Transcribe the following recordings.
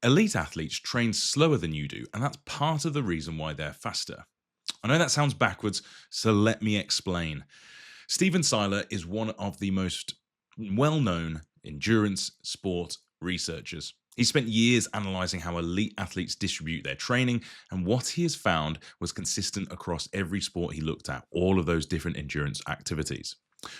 Elite athletes train slower than you do, and that's part of the reason why they're faster. I know that sounds backwards, so let me explain. Stephen Seiler is one of the most well known endurance sport researchers. He spent years analyzing how elite athletes distribute their training, and what he has found was consistent across every sport he looked at, all of those different endurance activities.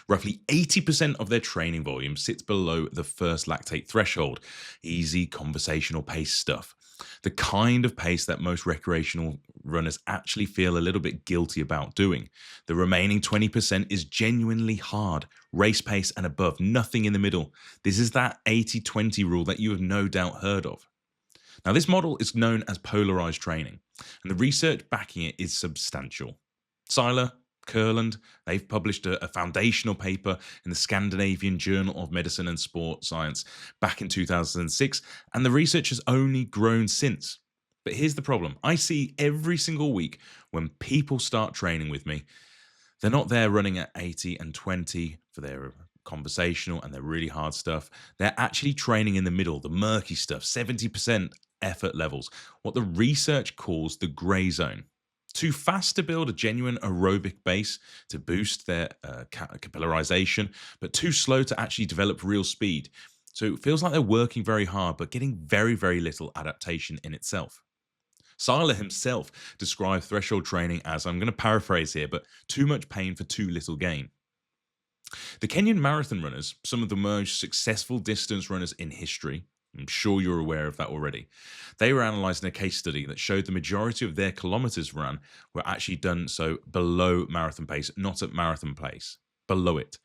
Roughly 80% of their training volume sits below the first lactate threshold, easy conversational pace stuff. The kind of pace that most recreational runners actually feel a little bit guilty about doing. The remaining 20% is genuinely hard, race pace and above, nothing in the middle. This is that 80-20 rule that you have no doubt heard of. Now, this model is known as polarized training, and the research backing it is substantial. Seiler, Kurland, they've published a foundational paper in the Scandinavian Journal of Medicine and Sport Science back in 2006, and the research has only grown since. But here's the problem. I see every single week when people start training with me, they're not there running at 80 and 20 for their conversational and their really hard stuff. They're actually training in the middle, the murky stuff, 70% effort levels, what the research calls the gray zone. Too fast to build a genuine aerobic base to boost their capillarization, but too slow to actually develop real speed. So it feels like they're working very hard, but getting very, very little adaptation in itself. Seiler himself described threshold training as, I'm going to paraphrase here, but too much pain for too little gain. The Kenyan marathon runners, some of the most successful distance runners in history, I'm sure you're aware of that already. They were analysed in a case study that showed the majority of their kilometres run were actually done so below marathon pace, not at marathon pace, below it.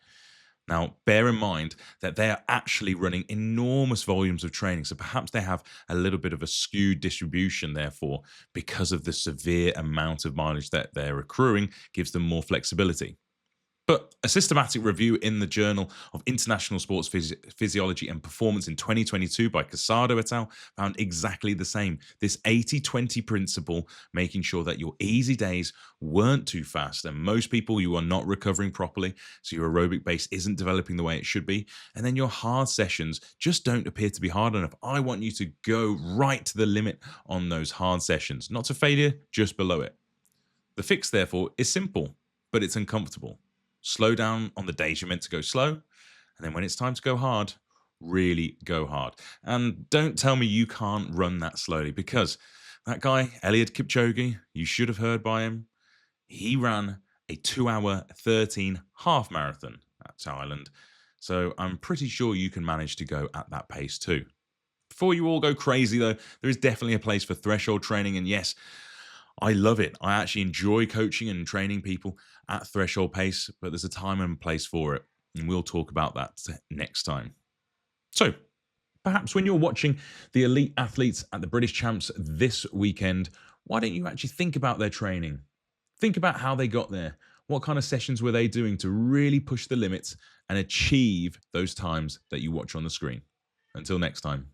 Now, bear in mind that they are actually running enormous volumes of training, so perhaps they have a little bit of a skewed distribution, therefore, because of the severe amount of mileage that they're accruing, gives them more flexibility. But a systematic review in the Journal of International Sports Physiology and Performance in 2022 by Casado et al. Found exactly the same. This 80-20 principle, making sure that your easy days weren't too fast, and most people, you are not recovering properly, so your aerobic base isn't developing the way it should be, and then your hard sessions just don't appear to be hard enough. I want you to go right to the limit on those hard sessions, not to failure, just below it. The fix, therefore, is simple, but it's uncomfortable. Slow down on the days you're meant to go slow, and then when it's time to go hard, really go hard. And don't tell me you can't run that slowly, because that guy, Eliud Kipchoge, you should have heard by him. He ran a 2-hour 13 half marathon at Thailand. So I'm pretty sure you can manage to go at that pace too. Before you all go crazy though, there is definitely a place for threshold training, and yes, I love it. I actually enjoy coaching and training people at threshold pace, but there's a time and place for it. And we'll talk about that next time. So, perhaps when you're watching the elite athletes at the British Champs this weekend, why don't you actually think about their training? Think about how they got there. What kind of sessions were they doing to really push the limits and achieve those times that you watch on the screen? Until next time.